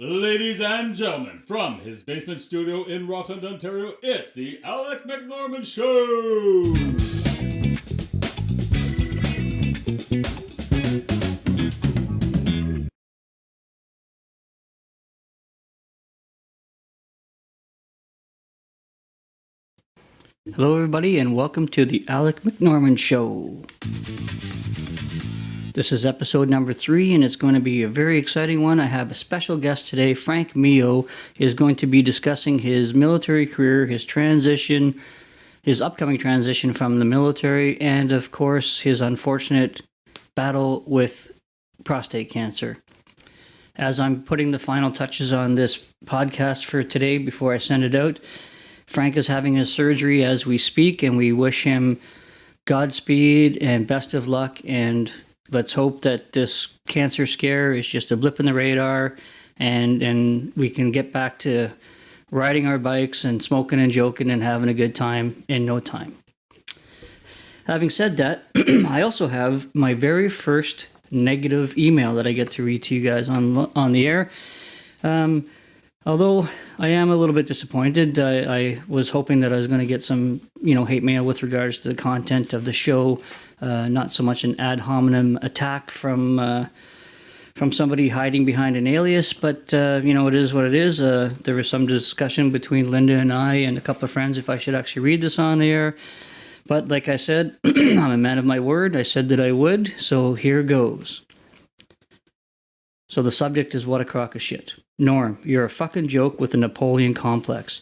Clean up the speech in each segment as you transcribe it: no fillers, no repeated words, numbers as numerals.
Ladies and gentlemen, from his basement studio in Rockland, Ontario, it's the Alec McNorman Show! Hello everybody and welcome to the Alec McNorman Show. This is episode number 3 and it's going to be a very exciting one. I have a special guest today. Frank Mio is going to be discussing his military career, his transition, his upcoming transition from the military, and of course his unfortunate battle with prostate cancer. As I'm putting the final touches on this podcast for today before I send it out, Frank is having his surgery as we speak, and we wish him Godspeed and best of luck, and let's hope that this cancer scare is just a blip in the radar and we can get back to riding our bikes and smoking and joking and having a good time in no time. Having said that, I also have my very first negative email that I get to read to you guys on the air. Although I am a little bit disappointed. I was hoping that I was going to get some, hate mail with regards to the content of the show, not so much an ad hominem attack from somebody hiding behind an alias, but it is what it is. There was some discussion between Linda and I and a couple of friends if I should actually read this on the air. But like I said, I'm a man of my word. I said that I would, so here goes. So the subject is what a crock of shit. Norm, you're a fucking joke with a Napoleon complex.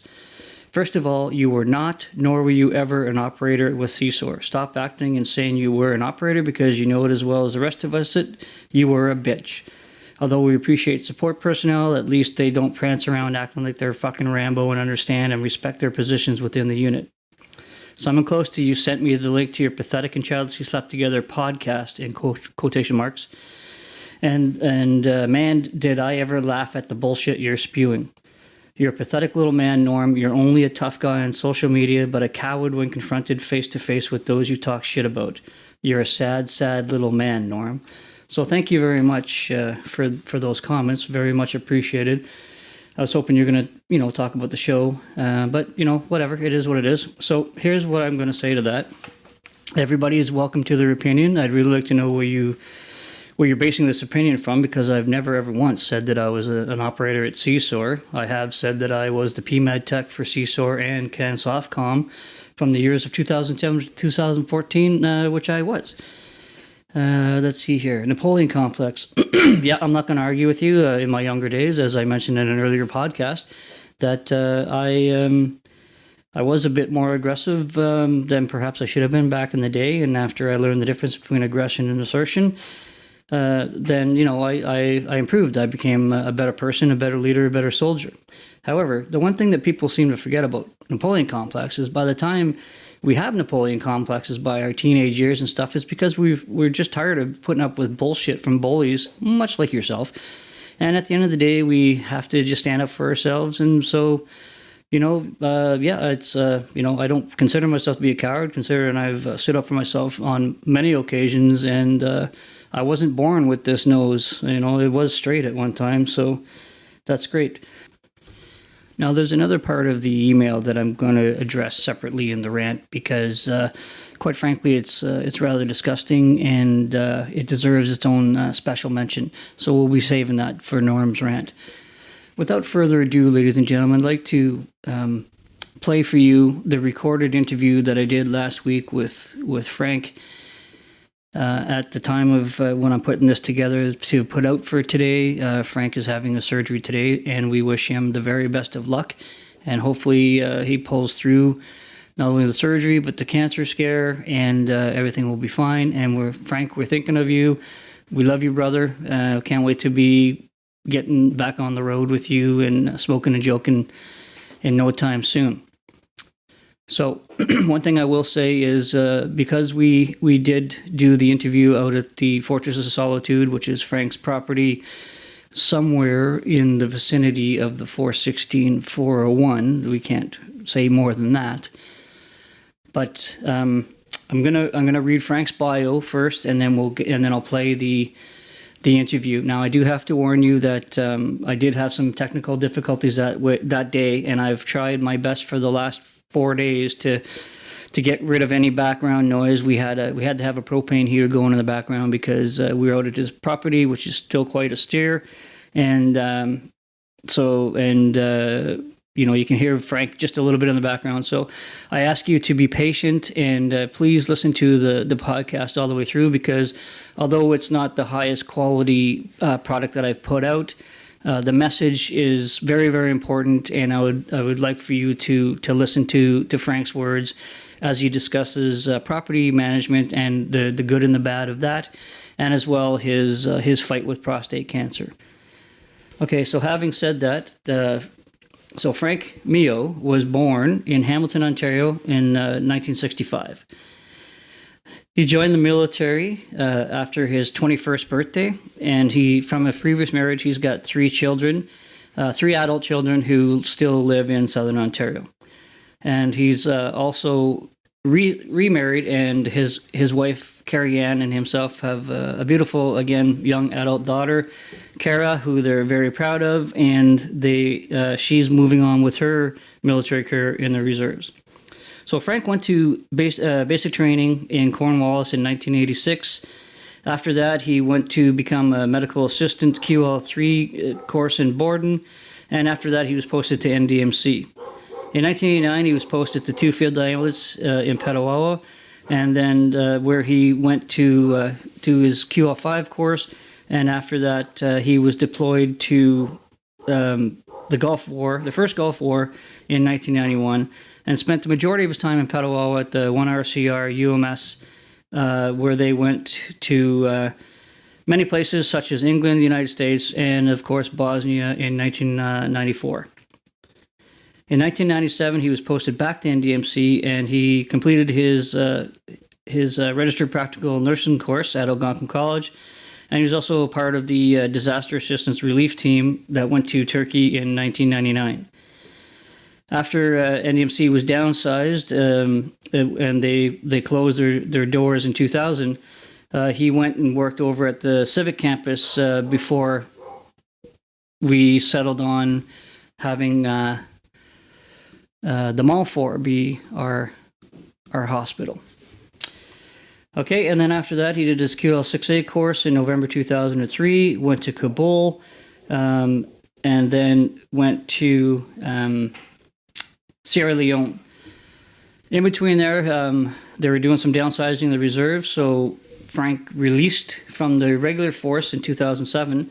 First of all, you were not, nor were you ever, an operator with CSOR. Stop acting and saying you were an operator because you know it as well as the rest of us that you were a bitch. Although we appreciate support personnel, at least they don't prance around acting like they're fucking Rambo and understand and respect their positions within the unit. Someone close to you sent me the link to your pathetic and childishly slapped together podcast in quotation marks. And man, did I ever laugh at the bullshit you're spewing. You're a pathetic little man, Norm. You're only a tough guy on social media, but a coward when confronted face-to-face with those you talk shit about. You're a sad, sad little man, Norm. So thank you very much for those comments. Very much appreciated. I was hoping you're going to, talk about the show, but, whatever. It is what it is. So here's what I'm going to say to that. Everybody is welcome to their opinion. I'd really like to know where you're basing this opinion from, because I've never ever once said that I was an operator at CSOR. I have said that I was the PMAD tech for CSOR and CanSoftCom from the years of 2010 to 2014, which I was. Let's see here. Napoleon complex. Yeah, I'm not going to argue with you. In my younger days, as I mentioned in an earlier podcast, that I was a bit more aggressive than perhaps I should have been back in the day. And after I learned the difference between aggression and assertion, then, I improved. I became a better person, a better leader, a better soldier. However, the one thing that people seem to forget about Napoleon complex is by the time we have Napoleon complexes by our teenage years and stuff, is because we're just tired of putting up with bullshit from bullies, much like yourself. And at the end of the day, we have to just stand up for ourselves. And so, it's, I don't consider myself to be a coward, considering I've stood up for myself on many occasions, and I wasn't born with this nose. It was straight at one time, so that's great. Now, there's another part of the email that I'm going to address separately in the rant because, quite frankly, it's rather disgusting and it deserves its own special mention. So we'll be saving that for Norm's rant. Without further ado, ladies and gentlemen, I'd like to play for you the recorded interview that I did last week with Frank. At the time of when I'm putting this together to put out for today, Frank is having a surgery today, and we wish him the very best of luck. And hopefully he pulls through not only the surgery, but the cancer scare, and everything will be fine. And Frank, we're thinking of you. We love you, brother. Can't wait to be getting back on the road with you and smoking and joking in no time soon. So one thing I will say is because we did do the interview out at the Fortress of Solitude, which is Frank's property, somewhere in the vicinity of the 416-401. We can't say more than that. But I'm gonna read Frank's bio first, and then I'll play the the interview. Now, I do have to warn you that I did have some technical difficulties that day, and I've tried my best for the last 4 days to get rid of any background noise. We had to have a propane heater going in the background because we were out at his property, which is still quite austere, and you can hear Frank just a little bit in the background. So I ask you to be patient and please listen to the podcast all the way through, because although it's not the highest quality product that I've put out, the message is very, very important, and I would like for you to listen to Frank's words as he discusses property management and the good and the bad of that, and as well his fight with prostate cancer. Okay, so having said that, so Frank Mio was born in Hamilton, Ontario in 1965. He joined the military after his 21st birthday, and from a previous marriage, he's got 3 children, 3 adult children who still live in Southern Ontario. And he's also remarried, and his wife, Carrie Ann, and himself have a beautiful, again, young adult daughter, Kara, who they're very proud of, and she's moving on with her military career in the reserves. So Frank went to basic training in Cornwallis in 1986. After that, he went to become a medical assistant QL3 course in Borden, and after that, he was posted to NDMC. In 1989, he was posted to 2 field ambulance in Petawawa, and then where he went to his QL5 course, and after that, he was deployed to the Gulf War, the first Gulf War in 1991, and spent the majority of his time in Petawawa at the 1RCR UMS, where they went to many places such as England, the United States, and of course Bosnia in 1994. In 1997, he was posted back to NDMC, and he completed his registered practical nursing course at Algonquin College, and he was also a part of the disaster assistance relief team that went to Turkey in 1999. After NDMC was downsized and they closed their doors in 2000, he went and worked over at the Civic Campus before we settled on having the Mall 4 be our hospital. Okay, and then after that, he did his QL6A course in November 2003, went to Kabul, and then went to Sierra Leone. In between there, they were doing some downsizing of the reserves, so Frank released from the regular force in 2007,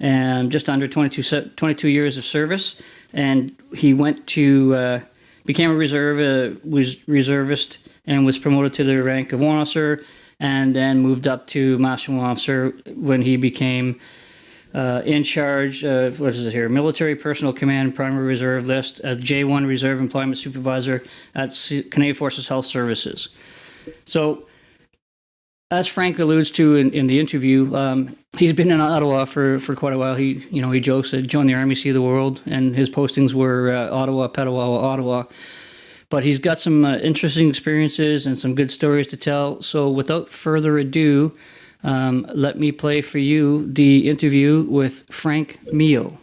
and just under 22 years of service, and he went to became a reservist and was promoted to the rank of warrant officer, and then moved up to master warrant officer when he became in charge of, Military Personnel Command Primary Reserve List as J1 Reserve Employment Supervisor at Canadian Forces Health Services. So, as Frank alludes to in the interview, he's been in Ottawa for quite a while. He jokes that joined the Army, see the world, and his postings were Ottawa, Petawawa, Ottawa. But he's got some interesting experiences and some good stories to tell. So without further ado, let me play for you the interview with Frank Mio.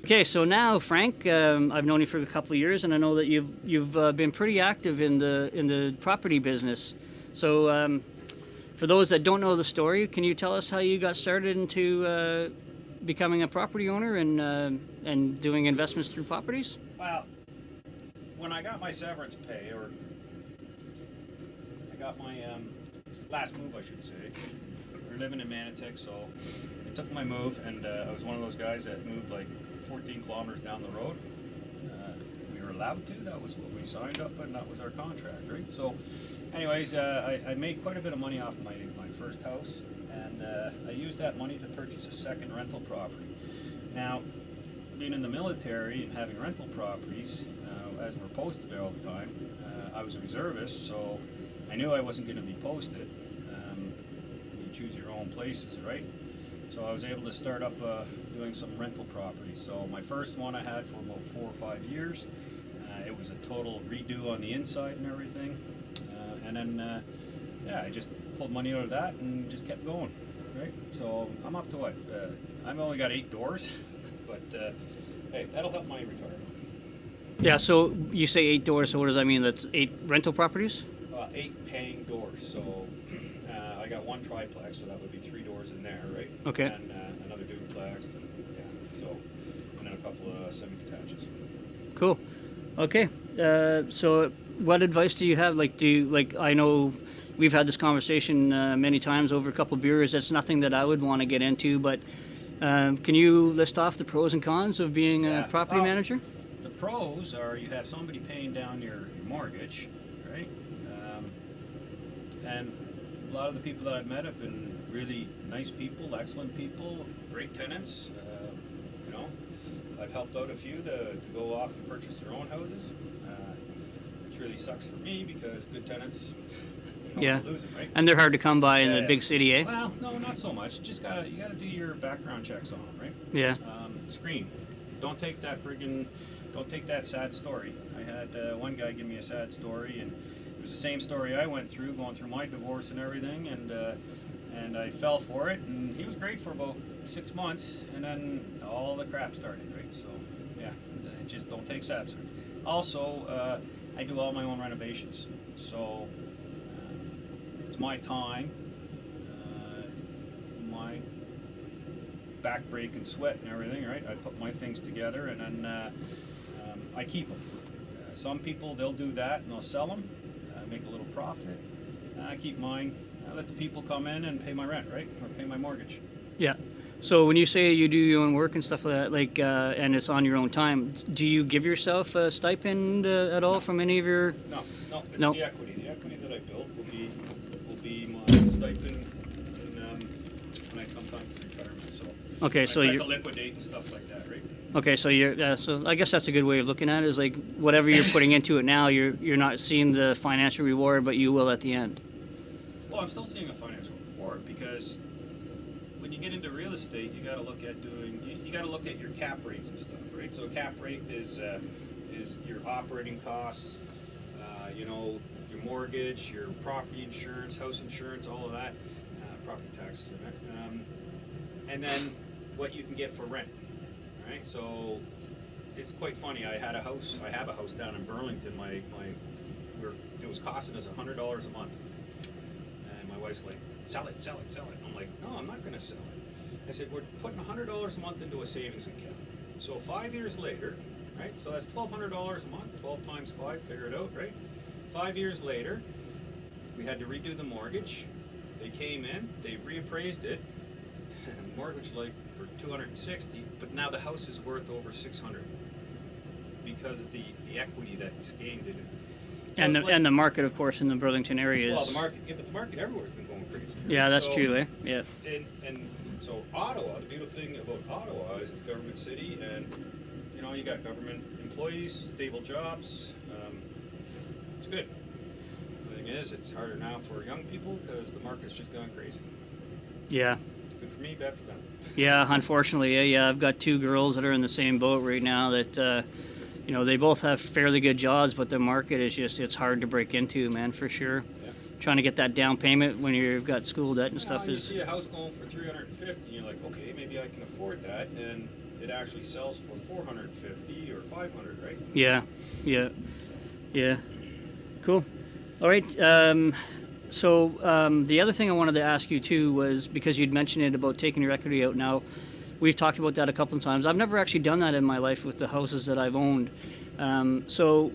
Okay, so now, Frank, I've known you for a couple of years, and I know that you've been pretty active in the property business. So, for those that don't know the story, can you tell us how you got started into becoming a property owner and doing investments through properties? Well, when I got my severance pay, or I got my last move, I should say. We were living in Manotick, so I took my move, and I was one of those guys that moved like 14 kilometers down the road. We were allowed to. That was what we signed up, and that was our contract, right? So, anyways, I made quite a bit of money off my first house, and I used that money to purchase a second rental property. Now, being in the military and having rental properties, as we're posted there all the time, I was a reservist, so I knew I wasn't going to be posted. You choose your own places, right? So I was able to start up doing some rental properties. So my first one I had for about 4 or 5 years. It was a total redo on the inside and everything. And then, I just pulled money out of that and just kept going. right? So I'm up to what? I've only got 8 doors, but hey, that'll help my retirement. Yeah, so you say 8 doors, so what does that mean? That's 8 rental properties? 8 paying doors. So I got 1 triplex, so that would be 3 doors in there, right? Okay. And another duplex, and so and then a couple of semi-detaches. Cool. Okay. So what advice do you have? I know we've had this conversation many times over a couple of beers. That's nothing that I would want to get into, but can you list off the pros and cons of being a property manager? The pros are you have somebody paying down your mortgage, right? And a lot of the people that I've met have been really nice people, excellent people, great tenants. I've helped out a few to go off and purchase their own houses, which really sucks for me because good tenants don't lose them, right? And they're hard to come by in the big city, eh? Well, no, not so much. You gotta do your background checks on them, right? Yeah. Screen. Don't take that sad story. I had one guy give me a sad story, and it was the same story I went through, going through my divorce and everything, and I fell for it, and he was great for about 6 months, and then all the crap started, right? So, yeah, just don't take sad stories. Also, I do all my own renovations, so it's my time, my back break and sweat and everything, right? I put my things together, and then I keep them. Some people, they'll do that and they'll sell them, make a little profit. I keep mine. I let the people come in and pay my rent, right? Or pay my mortgage. Yeah. So when you say you do your own work and stuff like that, and it's on your own time, do you give yourself a stipend at all from any of your? No, it's the equity. The equity that I build will be my stipend when I come time for retirement. So Okay, so you to liquidate and stuff like that, right? Okay, so so I guess that's a good way of looking at it. Is like whatever you're putting into it now, you're not seeing the financial reward, but you will at the end. Well, I'm still seeing a financial reward because when you get into real estate, you got to look at you got to look at your cap rates and stuff, right? So a cap rate is your operating costs, your mortgage, your property insurance, house insurance, all of that, property taxes, and then what you can get for rent, right? So it's quite funny. I have a house down in Burlington. It was costing us $100 a month. My wife's like, sell it. I'm like, no, I'm not going to sell it. I said, we're putting $100 a month into a savings account. So 5 years later, right? So that's $1,200 a month. 12 times 5, figure it out, right? 5 years later, we had to redo the mortgage. They came in, they reappraised it, mortgage for $260, but now the house is worth over $600 because of the equity that's gained in it. So and the market, of course, in the Burlington area is. Well, the market everywhere has been going crazy. Right? Yeah, that's true, eh? Yeah. And so Ottawa, the beautiful thing about Ottawa is it's a government city, and you got government employees, stable jobs. It's good. The thing is, it's harder now for young people because the market's just gone crazy. Yeah. Good for me, bad for them. Yeah, unfortunately, yeah. I've got 2 girls that are in the same boat right now that. They both have fairly good jobs, but the market is it's hard to break into, man, for sure. Yeah. Trying to get that down payment when you've got school debt and stuff You is. see a house going for $350, and you're like, okay, maybe I can afford that, and it actually sells for $450 or $500, right? Yeah. Cool. All right. So the other thing I wanted to ask you too was because you'd mentioned it about taking your equity out now. We've talked about that a couple of times. I've never actually done that in my life with the houses that I've owned. So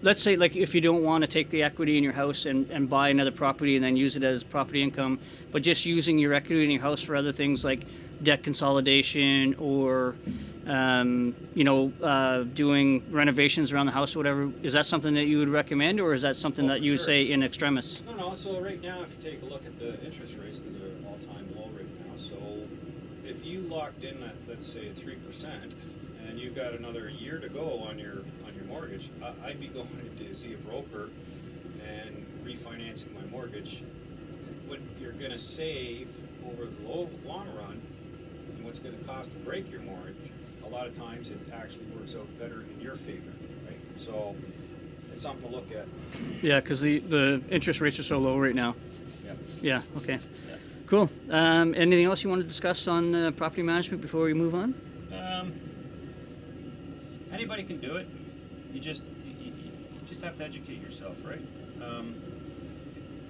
let's say if you don't want to take the equity in your house and buy another property and then use it as property income, but just using your equity in your house for other things like debt consolidation or doing renovations around the house or whatever, is that something that you would recommend, or is that something that you would say in extremis? No. So right now, if you take a look at the interest rates, they're all-time low right now. So if you locked in at, let's say, 3%, and you've got another year to go on your mortgage, I'd be going to see a broker and refinancing my mortgage. What you're going to save over the long run, and what's going to cost to break your mortgage, a lot of times it actually works out better in your favor, right? So it's something to look at. Yeah, because the interest rates are so low right now. Yeah. Yeah. Okay. Yeah. Cool. Anything else you want to discuss on property management before we move on? Anybody can do it. You just have to educate yourself, right?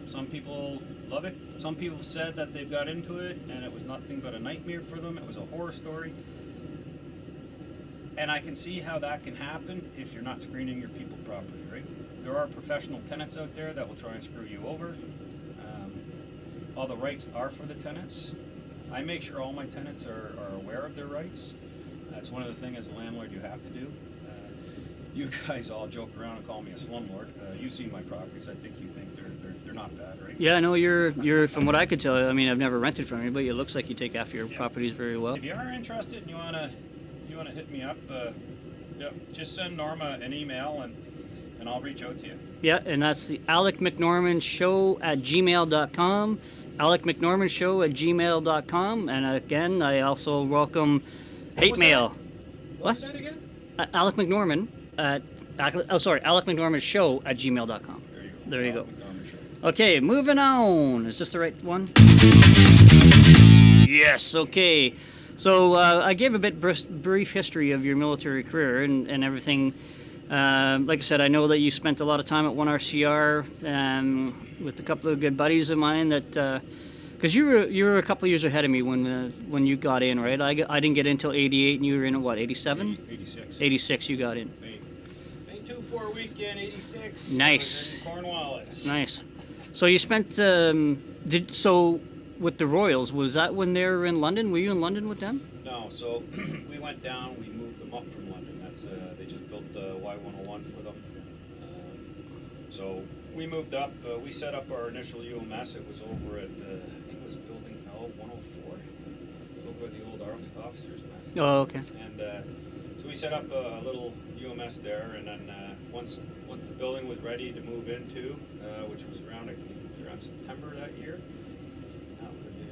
Some people love it. Some people said that they've got into it and it was nothing but a nightmare for them. It was a horror story. And I can see how that can happen if you're not screening your people properly, right? There are professional tenants out there that will try and screw you over. All the rights are for the tenants. I make sure all my tenants are aware of their rights. That's one of the things as a landlord you have to do. You guys all joke around and call me a slumlord. You've seen my properties. I think you think they're not bad, right? Yeah, I know you're from what I could tell. I mean, I've never rented from you, but it looks like you take after your properties very well. If you are interested and you wanna hit me up, just send Norma an email and I'll reach out to you. Yeah, and that's the Alec McNorman Show at gmail.com. Alec McNorman Show at gmail.com. And again, I also welcome hate mail. What was that again? Alec McNorman at Alec McNorman Show at gmail.com. There you go. Okay, moving on. Is this the right one? Yes. Okay. So I gave a bit brief history of your military career and everything. Like I said, I know that you spent a lot of time at 1RCR with a couple of good buddies of mine. That because you were a couple of years ahead of me when you got in, right? I didn't get in until '88, and you were in what, '87? 86. '86, you got in. May 2-4 weekend, '86. Nice. In Cornwallis. Nice. So you spent with the Royals, was that when they were in London? Were you in London with them? No, so we went down, we moved them up from London. That's they just built Y101 for them. So we moved up, we set up our initial UMS. It was over at, I think it was building L104. It was over at the old officers' mess. Oh, okay. And so we set up a little UMS there, and then once the building was ready to move into, which was around, I think it was around September that year. That would have been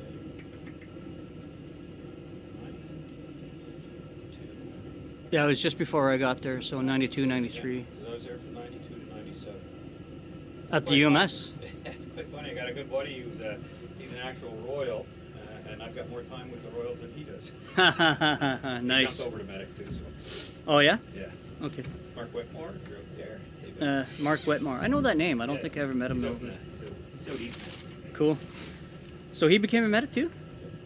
92. Yeah, it was just before I got there, so 92, 93. Yeah, 'cause I was there from 92 to 97. At the UMS? It's quite funny. I got a good buddy who's he's an actual Royal, and I've got more time with the Royals than he does. Nice. He jumped over to medic too. So. Oh yeah? Yeah. Okay. Mark Whitmore, if you're up there. Mark Whitmore. I know that name. I don't think I ever met him. He's though. out, he's out east now. Cool. So he became a medic too?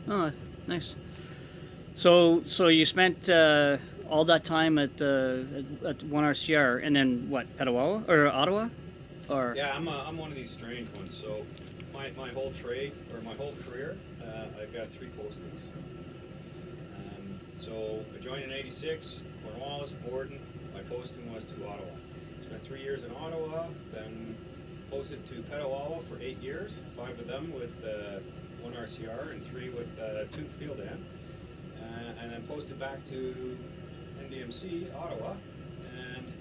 Oh, nice. So you spent all that time at 1RCR, and then what? Petawawa or Ottawa? Or Yeah, I'm one of these strange ones. So my whole trade or my whole career, I've got 3 postings. So I joined in '86, Cornwallis, Borden. My posting was to Ottawa. Spent 3 years in Ottawa, then posted to Petawawa for 8 years. 5 of them with 1RCR and 3 with 2 Field Am. And then posted back to NDMC, Ottawa. And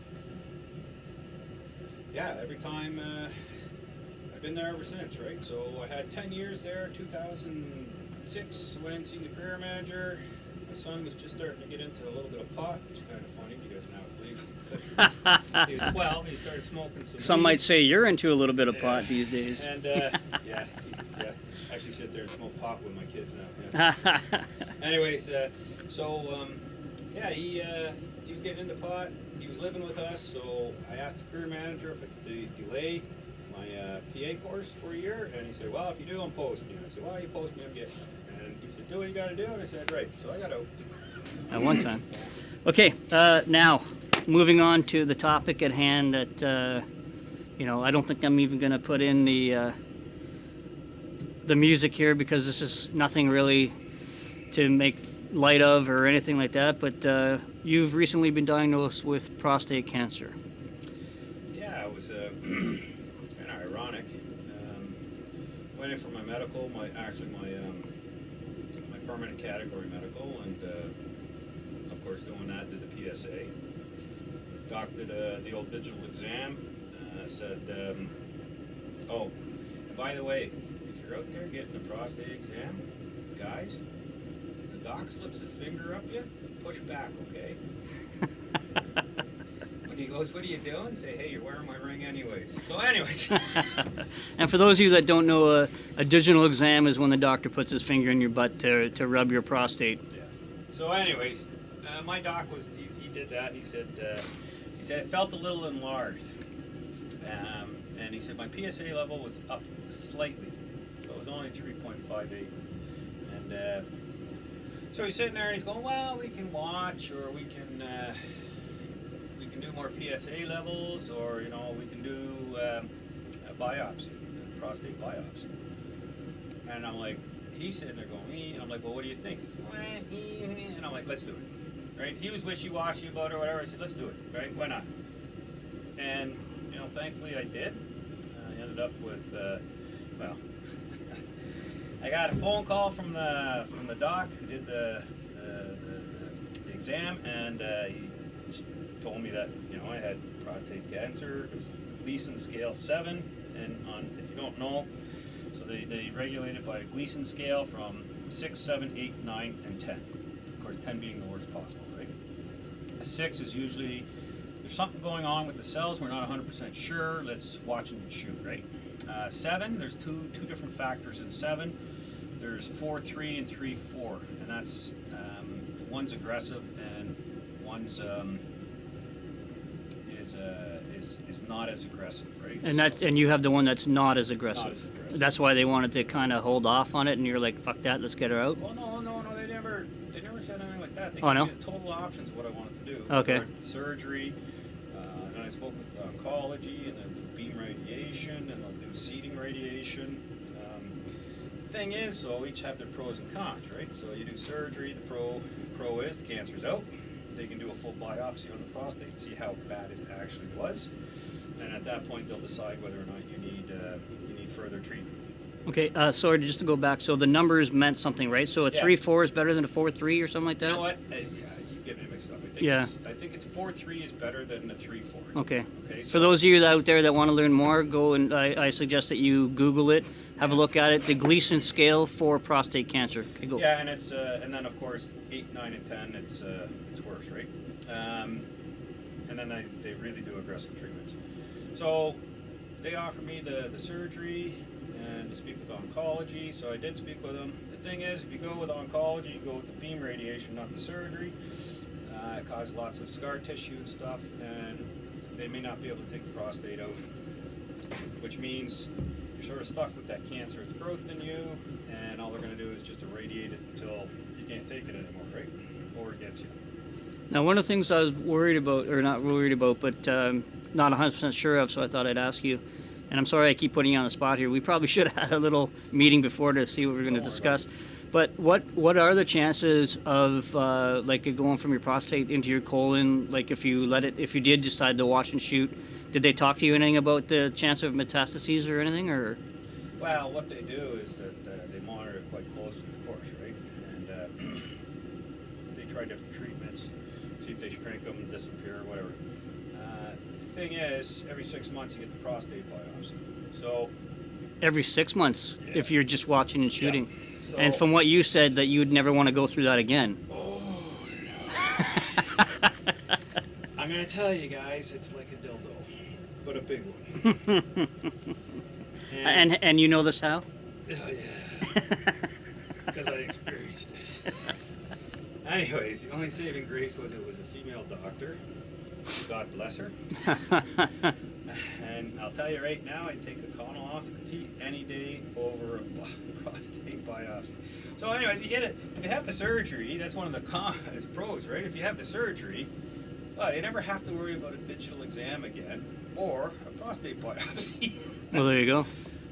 yeah, every time I've been there ever since, right? So I had 10 years there. 2006, went in, seen the career manager. My son was just starting to get into a little bit of pot, which is kind of funny because now it's legal. He was 12. He started smoking some might weed. say you're into a little bit of pot these days. And yeah, actually sit there and smoke pot with my kids now. Yeah. Anyways, he was getting into pot. He was living with us, so I asked the career manager if I could delay my PA course for a year, and he said, "Well, if you do, I'm posting you." I said, "Well, you post me, I'm getting it." And he said, "Do what you got to do," and I said, "Right." So I got out. At one time. Okay, now moving on to the topic at hand. That I don't think I'm even going to put in the music here because this is nothing really to make light of or anything like that. But you've recently been diagnosed with prostate cancer. Yeah, it was kind of ironic. Went in for my medical, my permanent category medical, and of course doing that did the PSA. Doc did the old digital exam. Said, "Oh, and by the way, if you're out there getting a prostate exam, guys, the doc slips his finger up you, push back, okay?" When he goes goes, "What are you doing?" Say, "Hey, you're wearing my ring anyways." So anyways. And for those of you that don't know, a digital exam is when the doctor puts his finger in your butt to rub your prostate. Yeah. So anyways, my doc he did that. He said it felt a little enlarged. And he said my PSA level was up slightly. So it was only 3.58. And so he's sitting there and he's going, well, we can watch, or we can do more PSA levels, or we can do a biopsy, a prostate biopsy. And I'm like, he's sitting there going, and I'm like, well, what do you think? He's going, and I'm like, let's do it, right? He was wishy-washy about it or whatever. I said, let's do it, right? Why not? And thankfully I did. I ended up with, well, I got a phone call from the doc who did the exam, and he told me that I had prostate cancer. It was Gleason scale 7, and if you don't know, so they regulate it by a Gleason scale from 6, 7, 8, 9, and 10. Of course, 10 being the worst possible, right? A 6 is usually there's something going on with the cells. We're not 100% sure. Let's watch and shoot, right? 7, there's two different factors in 7. There's 4-3 and 3-4, and that's one's aggressive and one's is not as aggressive, right? And you have the one that's not as aggressive. Not as aggressive. That's why they wanted to kind of hold off on it, and you're like, fuck that, let's get her out. Well, no, they never said anything like that. They Oh, no? gave me total options of what I wanted to do. Okay. Surgery, and I spoke with oncology, and then do beam radiation, and they'll do seeding radiation. Thing is, so each have their pros and cons, right? So you do surgery, the pro is the cancer's out. They can do a full biopsy on the prostate, see how bad it actually was, and at that point they'll decide whether or not you need further treatment. Okay, sorry, just to go back, so the numbers meant something, right? So a Yeah. 3-4 is better than a 4-3 or something like that? You know what? Yeah, I keep getting it mixed up. I think it's 4-3 is better than a 3-4. Okay. Okay. So For those of you out there that want to learn more, go and I suggest that you Google it, have a look at it. The Gleason scale for prostate cancer. Okay, go. yeah, and it's and then of course 8, 9, and 10 it's worse, right? And then they really do aggressive treatments. So they offer me the surgery and to speak with oncology. So I did speak with them. The thing is, if you go with oncology, you go with the beam radiation, not the surgery. It causes lots of scar tissue and stuff, and they may not be able to take the prostate out, which means you're sort of stuck with that cancerous growth in you, and all they're going to do is just irradiate it until you can't take it anymore, right? Or it gets you. Now, one of the things I was worried about, or not worried about, but not 100% sure of, so I thought I'd ask you, and I'm sorry I keep putting you on the spot here. We probably should have had a little meeting before to see what we're going to discuss. But what are the chances of like it going from your prostate into your colon? Like if you did decide to watch and shoot, did they talk to you anything about the chance of metastases or anything, or? Well, what they do is that they monitor it quite closely, of course, right? And they try different treatments, see if they shrink them, disappear, whatever. The thing is, every 6 months you get the prostate biopsy. So Every 6 months, Yeah. if you're just watching and shooting. Yeah. So, And from what you said, that you would never want to go through that again. oh no! I'm gonna tell you guys, it's like a dildo, but a big one. And you know this how? Oh yeah, because I experienced it. Anyways, the only saving grace was it was a female doctor. God bless her. And I'll tell you right now, I'd take a colonoscopy any day over a prostate biopsy. So anyways, you get it. If you have the surgery, that's one of the pros, right? If you have the surgery, well, you never have to worry about a digital exam again or a prostate biopsy. Well, there you go.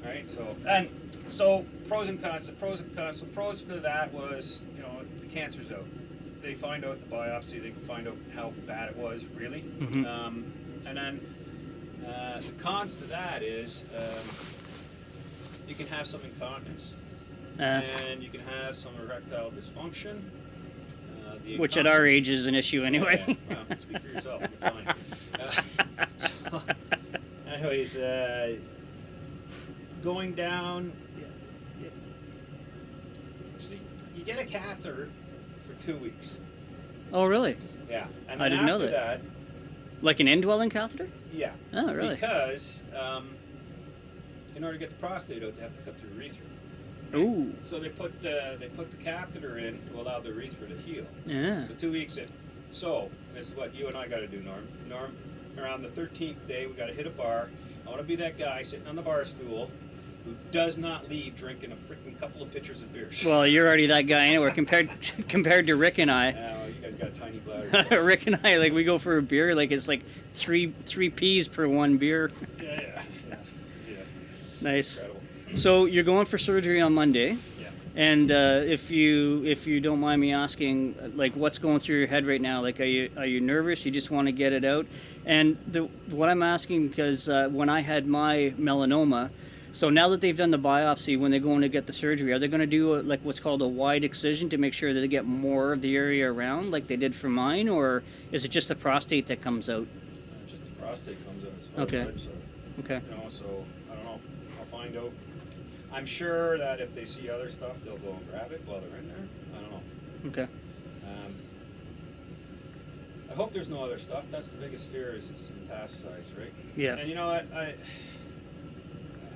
Right, so pros and cons. The pros and cons. So pros to that was, the cancer's out. They find out the biopsy. They can find out how bad it was, really. Mhm. And then the cons to that is you can have some incontinence, and you can have some erectile dysfunction. Which at our age is an issue anyway. Yeah. Well, speak for yourself. I'm telling you. So, anyways. Going down, so you get a catheter for 2 weeks. Oh, really? Yeah, and I then didn't know after that. Like an indwelling catheter? Yeah. Oh, really? Because in order to get the prostate out, they have to cut the urethra. Ooh. So they put the catheter in to allow the urethra to heal. Yeah. So 2 weeks in. So this is what you and I got to do, Norm. Norm, around the 13th day, we got to hit a bar. I want to be that guy sitting on the bar stool who does not leave drinking a freaking couple of pitchers of beers. Well, you're already that guy anyway. Compared to Rick and I. Well, you guys got a tiny bladder. Rick and I, like, we go for a beer, like it's like three P's per one beer. Yeah. Nice. Incredible. So you're going for surgery on Monday. Yeah. And if you don't mind me asking, like, what's going through your head right now? Like, are you nervous? You just want to get it out? And what I'm asking, because when I had my melanoma, so now that they've done the biopsy, when they're going to get the surgery, are they going to do like what's called a wide excision to make sure that they get more of the area around, like they did for mine, or is it just the prostate that comes out? Just the prostate comes out as far Okay. as I'm concerned. Okay. You know, so I don't know. I'll find out. I'm sure that if they see other stuff, they'll go and grab it while they're in there. I don't know. Okay. I hope there's no other stuff. That's the biggest fear is it's metastasized, right? Yeah. And you know what?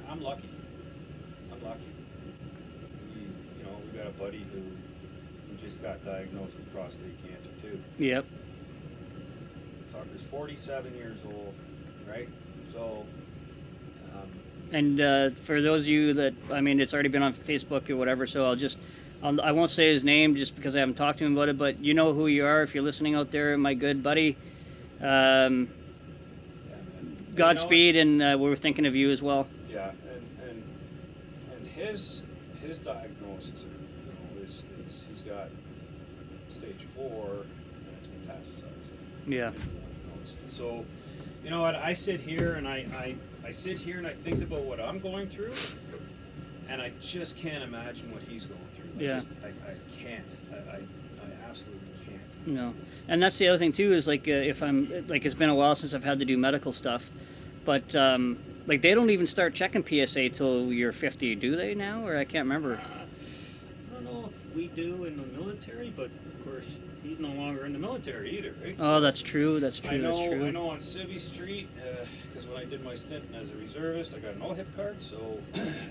I'm lucky. I'm lucky. We got a buddy who just got diagnosed with prostate cancer too. Yep. The fucker's 47 years old, right? So. And for those of you that, I mean, it's already been on Facebook or whatever, so I won't say his name just because I haven't talked to him about it, but you know who you are if you're listening out there, my good buddy. Yeah, man. Godspeed, and we're thinking of you as well. Yeah, and his diagnosis, is he's got stage 4 and it's metastasized. Yeah. So, you know what? I sit here and I sit here and I think about what I'm going through, and I just can't imagine what he's going through. I can't. I absolutely can't. No, and that's the other thing too is like if I'm like it's been a while since I've had to do medical stuff, but like they don't even start checking PSA till you're 50, do they now? Or I can't remember. I don't know if we do in the military, but of course he's no longer in the military either, right? Oh, that's true. That's true. I know. That's true. I know on Civvy Street, because when I did my stint as a reservist, I got an OHIP card, so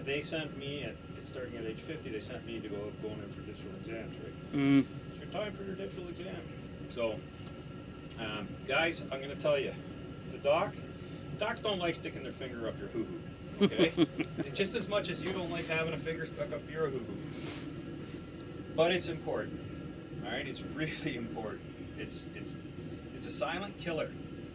they sent me starting at age 50. They sent me to going in for digital exams, right? It's your time for your digital exam. So, guys, I'm going to tell you, docs don't like sticking their finger up your hoo-hoo, okay? Just as much as you don't like having a finger stuck up your hoo-hoo. But it's important, all right? It's really important. It's a silent killer.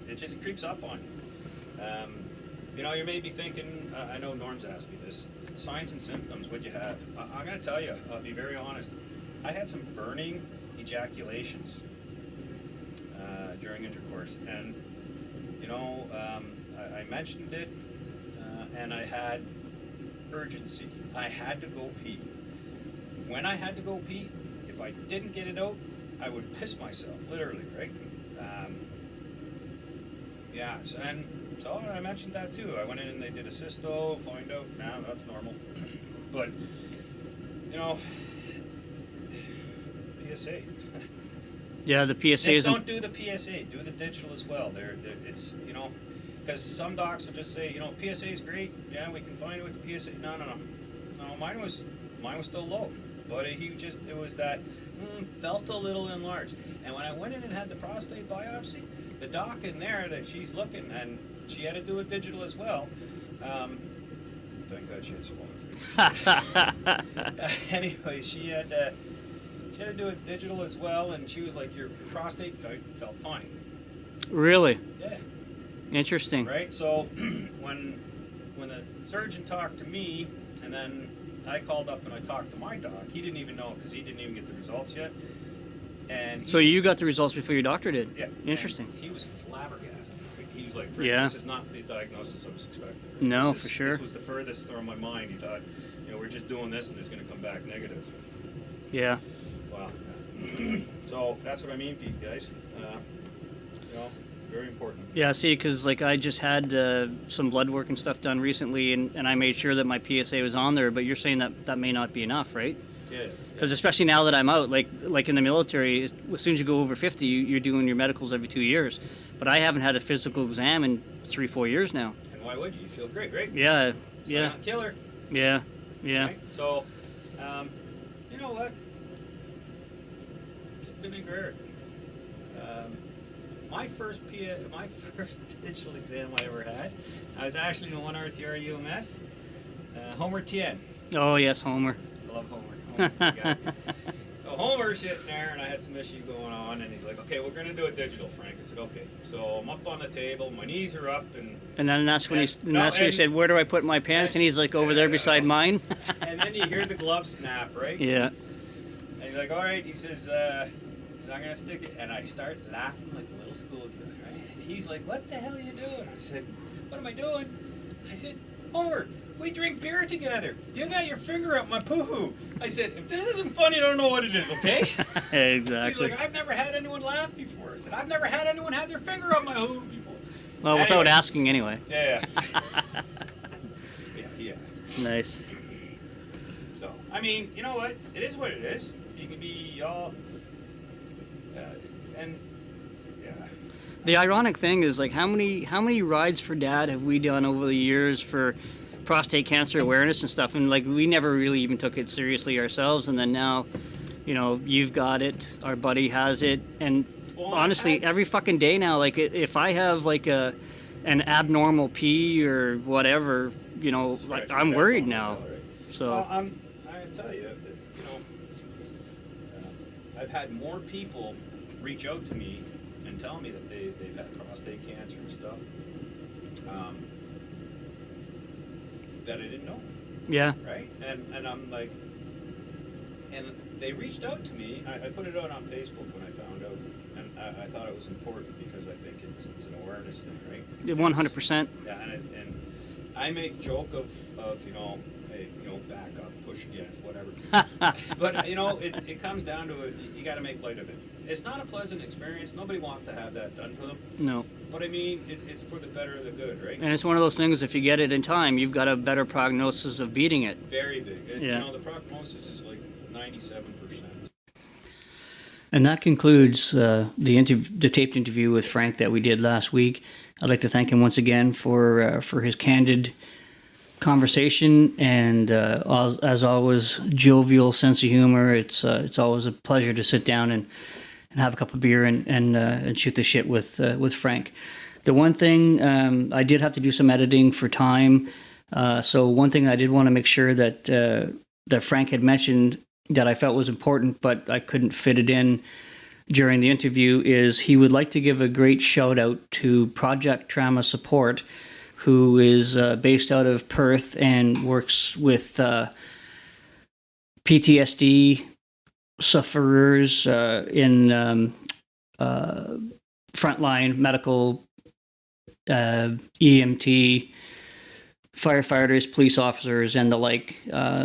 It just creeps up on you. You may be thinking, I know Norm's asked me this, signs and symptoms, what'd you have? I'm going to tell you, I'll be very honest. I had some burning ejaculations during intercourse, and I mentioned it, and I had urgency. I had to go pee. When I had to go pee, if I didn't get it out, I would piss myself, literally, right? So I mentioned that too. I went in and they did a cysto, find out, that's normal. But, PSA. Yeah, the PSA Just don't do the PSA. Do the digital as well. It's because some docs will just say, PSA is great. Yeah, we can find it with the PSA. No. Mine was still low, but it was that felt a little enlarged. And when I went in and had the prostate biopsy, the doc in there that she's looking, and she had to do a digital as well. Thank God she had some other fingers. Anyway, she had to do a digital as well, and she was like, your prostate felt fine. Really? Yeah. Interesting. Right? So when the surgeon talked to me, and then I called up and I talked to my doc, he didn't even know because he didn't even get the results yet. And So you got the results before your doctor did? Yeah. Interesting. He was flabbergasted. He was like, Yeah. This is not the diagnosis I was expecting. No, for sure. This was the furthest from my mind. He thought, we're just doing this and it's going to come back negative. Yeah. Wow. So that's what I mean, Pete, guys. Very important. Yeah, see, because like I just had some blood work and stuff done recently, and I made sure that my PSA was on there, but you're saying that may not be enough, right? Yeah. Because especially now that I'm out, like in the military, as soon as you go over 50, you're doing your medicals every 2 years. But I haven't had a physical exam in 3-4 years now. And why would you? You feel great, right? Yeah, yeah, Silent killer. yeah, yeah. Right? So, you know what? Vinegar. My first digital exam I ever had, I was actually in 1 RCR UMS. Homer Tien. Oh yes, Homer. I love Homer. Homer's a good guy. So Homer's sitting there, and I had some issue going on, and he's like, "Okay, we're gonna do a digital, Frank." I said, "Okay." So I'm up on the table, my knees are up, and then that's when when he said, "Where do I put my pants?" And he's like, "Over there beside mine." And then you hear the glove snap, right? Yeah. And he's like, "All right," he says, "I'm gonna stick it," and I start laughing like a little schoolgirl, right? And he's like, "What the hell are you doing?" I said, "What am I doing?" I said, "Homer, we drink beer together. You got your finger up my poo-hoo." I said, "If this isn't funny, I don't know what it is, okay?" Exactly. He's like, "I've never had anyone laugh before." I said, "I've never had anyone have their finger up my hoo before." Well, anyway, without asking anyway. Yeah. Yeah, he asked. Nice. So, I mean, you know what? It is what it is. You can be all... and... Yeah. The ironic thing is, like, how many rides for Dad have we done over the years for prostate cancer awareness and stuff, and like we never really even took it seriously ourselves, and then now, you know, you've got it, our buddy has it, and honestly, every fucking day now, like if I have like an abnormal pee or whatever, you know, like I'm worried now. So well, I tell you, you know, I've had more people reach out to me and tell me that they've had prostate cancer and stuff. That I didn't know. Yeah. Right? And I'm like, and they reached out to me. I put it out on Facebook when I found out, and I thought it was important because I think it's an awareness thing, right? 100%. Yeah, and I make joke of you know, hey, you know, back up, push against, whatever. But you know, it comes down to it. You got to make light of it. It's not a pleasant experience. Nobody wants to have that done to them. No. But I mean, it's for the better of the good, right? And it's one of those things, if you get it in time, you've got a better prognosis of beating it. Very big. Yeah. You know, the prognosis is like 97%. And that concludes the taped interview with Frank that we did last week. I'd like to thank him once again for his candid conversation and, as always, jovial sense of humor. It's always a pleasure to sit down and have a cup of beer and shoot the shit with Frank. The one thing, I did have to do some editing for time. So one thing I did want to make sure that Frank had mentioned that I felt was important, but I couldn't fit it in during the interview, is he would like to give a great shout out to Project Trauma Support, who is based out of Perth and works with PTSD sufferers in frontline medical, EMT, firefighters, police officers, and the like.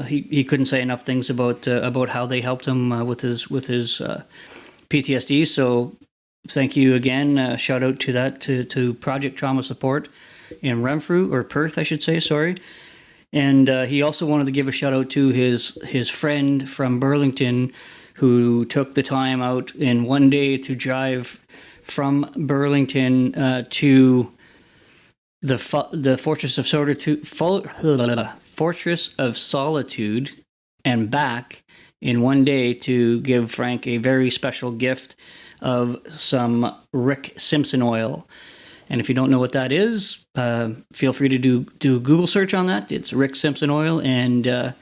He couldn't say enough things about how they helped him with his PTSD. So thank you again. Shout out to that to Project Trauma Support in Renfrew, or Perth, I should say. Sorry. And he also wanted to give a shout out to his friend from Burlington, who took the time out in one day to drive from Burlington to the Fortress of Solitude and back in one day to give Frank a very special gift of some Rick Simpson oil. And if you don't know what that is, feel free to do a Google search on that. It's Rick Simpson oil, and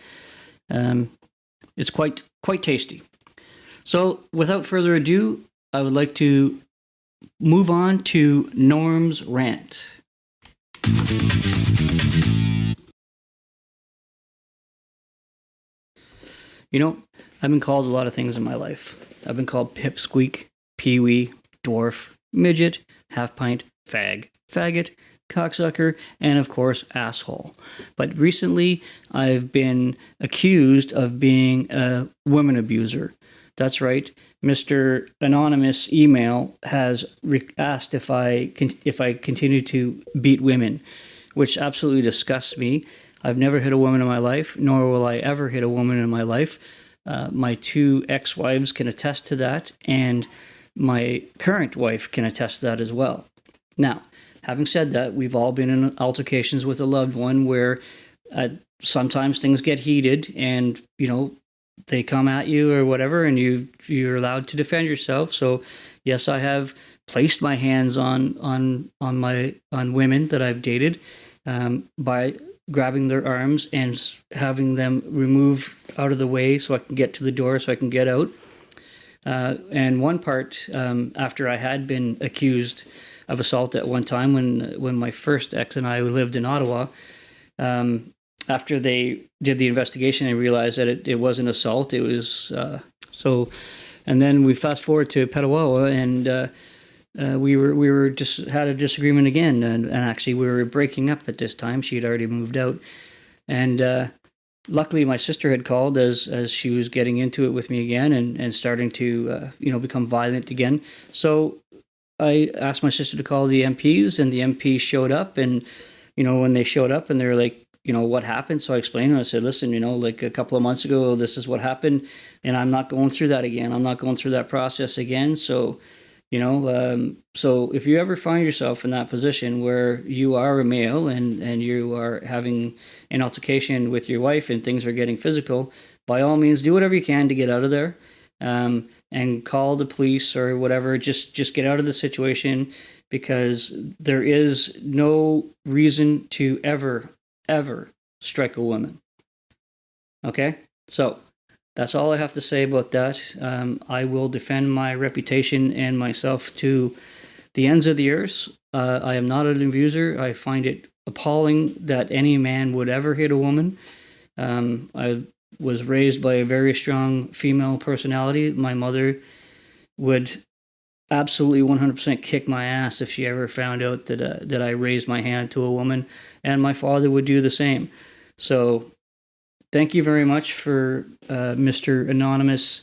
it's quite tasty. So without further ado, I would like to move on to Norm's rant. You know, I've been called a lot of things in my life. I've been called pipsqueak, peewee, dwarf, midget, half pint, fag, faggot, cocksucker, and of course, asshole. But recently, I've been accused of being a woman abuser. That's right. Mr. Anonymous Email has asked if I continue to beat women, which absolutely disgusts me. I've never hit a woman in my life, nor will I ever hit a woman in my life. My 2 ex-wives can attest to that, and my current wife can attest to that as well. Now, having said that, we've all been in altercations with a loved one where sometimes things get heated and, they come at you or whatever, and you're allowed to defend yourself. So, yes, I have placed my hands on women that I've dated by grabbing their arms and having them remove out of the way so I can get to the door, so I can get out. And one part, after I had been accused of assault at one time, when my first ex and I lived in Ottawa, after they did the investigation, I realized that it wasn't assault. It was so. And then we fast forward to Petawawa, and we were just had a disagreement again, and actually we were breaking up at this time. She had already moved out, and luckily my sister had called as she was getting into it with me again and starting to become violent again. So I asked my sister to call the MPs, and the MPs showed up, and when they showed up and they were like, what happened? So I explained to them. I said, listen, like a couple of months ago, this is what happened, and I'm not going through that again. I'm not going through that process again. So, so if you ever find yourself in that position where you are a male and you are having an altercation with your wife and things are getting physical, by all means, do whatever you can to get out of there, and call the police or whatever. Just get out of the situation, because there is no reason to ever strike a woman. Okay? So that's all I have to say about that. I will defend my reputation and myself to the ends of the earth. I am not an abuser. I find it appalling that any man would ever hit a woman. I was raised by a very strong female personality. My mother would absolutely 100% kick my ass if she ever found out that I raised my hand to a woman, and my father would do the same. So thank you very much for Mr. Anonymous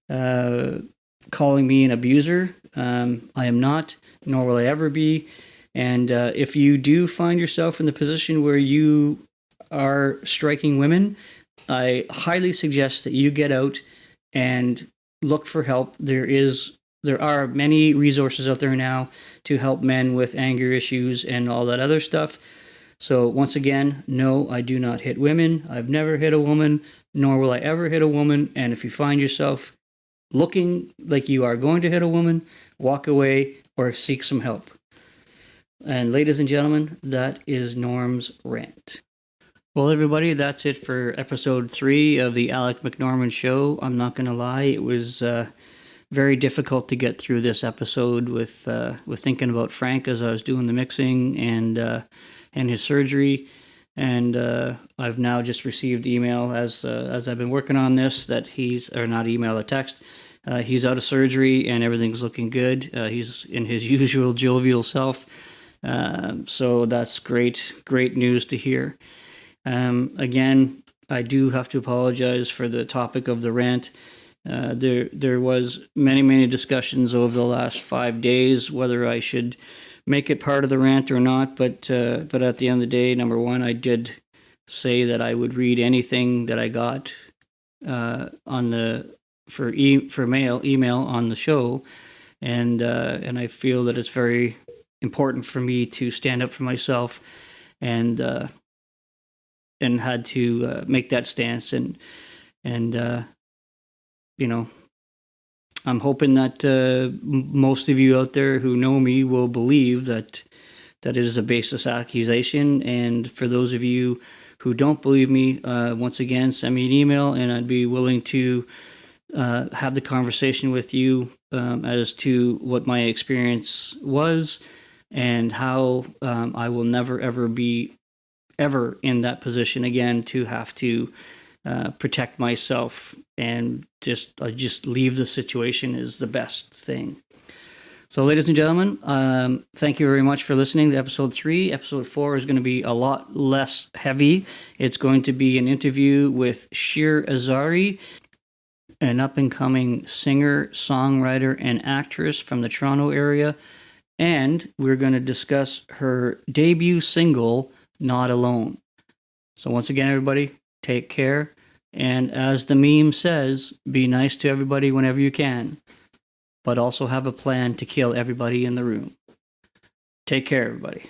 calling me an abuser. I am not, nor will I ever be. And if you do find yourself in the position where you are striking women, I highly suggest that you get out and look for help. There are many resources out there now to help men with anger issues and all that other stuff. So once again, no, I do not hit women. I've never hit a woman, nor will I ever hit a woman. And if you find yourself looking like you are going to hit a woman, walk away or seek some help. And ladies and gentlemen, that is Norm's rant. Well, everybody, that's it for episode 3 of the Alec McNorman Show. I'm not going to lie, it was very difficult to get through this episode with thinking about Frank as I was doing the mixing and his surgery. And I've now just received email as I've been working on this that a text. He's out of surgery and everything's looking good. He's in his usual jovial self. So that's great news to hear. Again, I do have to apologize for the topic of the rant. There was many discussions over the last 5 days whether I should make it part of the rant or not. But at the end of the day, number one, I did say that I would read anything that I got for email on the show, and I feel that it's very important for me to stand up for myself, and had to make that stance, and I'm hoping that most of you out there who know me will believe that it is a baseless accusation. And for those of you who don't believe me, once again, send me an email, and I'd be willing to have the conversation with you as to what my experience was and how I will never ever be in that position again to have to protect myself, and just leave the situation is the best thing. So, ladies and gentlemen, thank you very much for listening to episode 3. Episode 4 is going to be a lot less heavy. It's going to be an interview with Shir Azari, an up-and-coming singer, songwriter, and actress from the Toronto area, and we're going to discuss her debut single, Not Alone. So once again, everybody, take care. And as the meme says, be nice to everybody whenever you can, but also have a plan to kill everybody in the room. Take care, everybody.